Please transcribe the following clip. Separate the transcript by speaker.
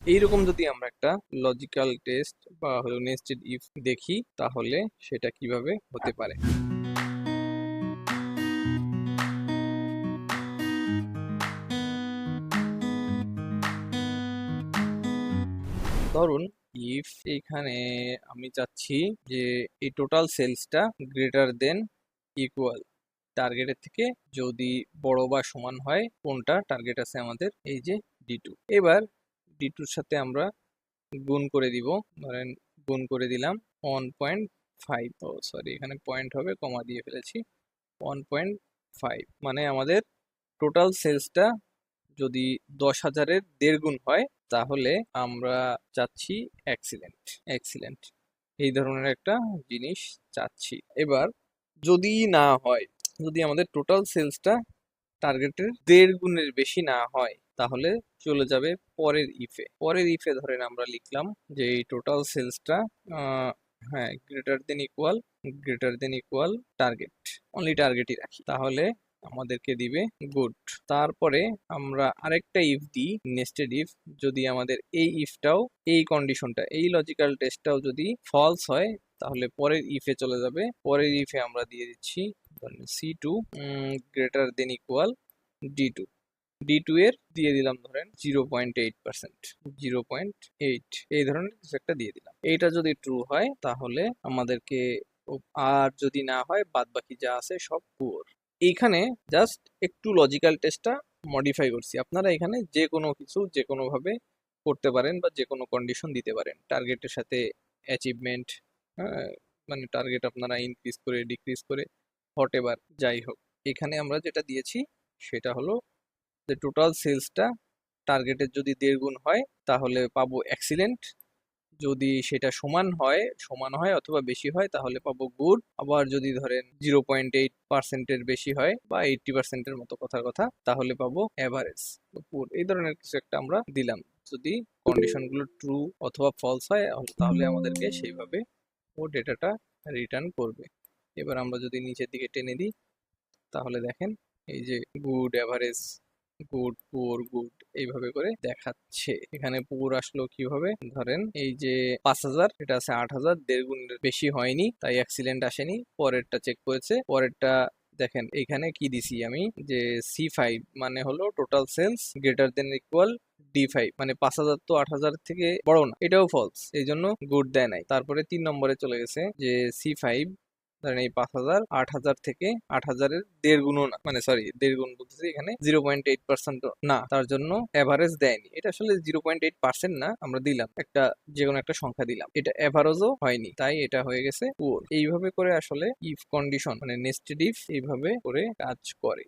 Speaker 1: এইরকম যদি আমরা একটা লজিক্যাল টেস্ট বা হলো নেস্টেড ইফ দেখি তাহলে সেটা কিভাবে হতে পারে। ধরুন ইফ এইখানে আমি চাচ্ছি যে এই টোটাল সেলসটা গ্রেটার দেন ইকুয়াল টার্গেটের থেকে যদি বড় বা সমান হয় কোনটা টার্গেট আছে আমাদের, এই যে D2। এবার D2-র সাথে আমরা গুণ করে দিব, ধরেন গুণ করে দিলাম 1.5, ও সরি এখানে পয়েন্ট হবে, কমা দিয়ে ফেলেছি। 1.5 মানে আমাদের টোটাল সেলসটা যদি 10,000-এর 1.5 গুণ হয় তাহলে আমরা চাচ্ছি এক্সিলেন্ট। এক্সিলেন্ট এই ধরনের একটা জিনিস চাচ্ছি। এবার যদি না হয়, যদি আমাদের টোটাল সেলসটা টার্গেটের 1.5 গুণের বেশি না হয় তাহলে চলে যাবে পরের ইফে। পরের ইফে ধরেন আমরা লিখলাম যে এই টোটাল সেলসটা হ্যাঁ greater than equal target, only টার্গেটই রাখি, তাহলে আমাদেরকে দিবে গুড। তারপরে আমরা আরেকটা ইফ দিই, নেস্টেড ইফ। যদি আমাদের এই ইফটাও, এই কন্ডিশনটা, এই লজিক্যাল টেস্টটাও যদি ফলস হয় তাহলে পরের ইফে চলে যাবে। পরের ইফে আমরা দিয়ে দিচ্ছি C2 greater than equal D2। D2 এর দিয়ে দিলাম ধরেন 0.8%, 0.8 এই ধরনের কিছু একটা দিয়ে দিলাম। এইটা যদি ট্রু হয় তাহলে আমাদেরকে, আর যদি না হয় বাদ বাকি যা আছে সব পুয়ার। এইখানে জাস্ট একটু লজিক্যাল টেস্টটা মডিফাই করছি। আপনারা এখানে যে কোনো কিছু যে কোনো ভাবে করতে পারেন বা যে কোনো কন্ডিশন দিতে পারেন টার্গেটের সাথে অ্যাচিভমেন্ট, মানে টার্গেট আপনারা ইনক্রিজ করে ডিক্রিজ করে হোয়াট এভার যাই হোক। এখানে আমরা যেটা দিয়েছি সেটা হলো যে টোটাল সেলসটা টার্গেটের যদি 1.5 গুণ হয় তাহলে পাবো এক্সিলেন্ট, যদি সেটা সমান হয় অথবা বেশি হয় তাহলে পাবো গুড। আবার যদি ধরেন 0.8%-এর বেশি হয় বা 80%-এর মতো কথার কথা তাহলে পাবো এভারেজ পুর। এই ধরনের কিছু একটা আমরা দিলাম। যদি কন্ডিশনগুলো ট্রু অথবা ফলস হয় তাহলে আমাদেরকে সেইভাবে ও ডেটাটা রিটার্ন করবে। এবার আমরা যদি নিচের দিকে টেনে দিই তাহলে দেখেন এই যে good, average, good, poor, good এইভাবে করে দেখাচ্ছে। এখানে পুয়ার আসলো কিভাবে, ধরেন এই যে 5,000 এটা আছে 8,000, 1.5 গুণের বেশি হয়নি তাই এক্সিলেন্ট আসেনি। পরেরটা চেক করেছে, পরেরটা দেখেন এখানে কি দিছি আমি, যে C5 মানে হলো total sales greater than equal D5, মানে 5,000 তো 8,000 থেকে বড় না, এটাও ফলস, এই জন্য গুড দেয় নাই। তারপরে 3 নম্বরে চলে গেছে যে C5 ধরেন এই 5,000 8,000 থেকে 8,000-এর 1.5 গুণও না, মানে সরি 1.5 গুণ বলতেছি, এখানে 0.8% না, তার জন্য এভারেজ দেয়নি। এটা আসলে 0.8% না, আমরা দিলাম একটা যে কোনো একটা সংখ্যা দিলাম, এটা এভারেজও হয়নি তাই এটা হয়ে গেছে পুয়ার। এইভাবে করে আসলে ইফ কন্ডিশন মানে নেস্টেড ইফ এইভাবে করে কাজ করে।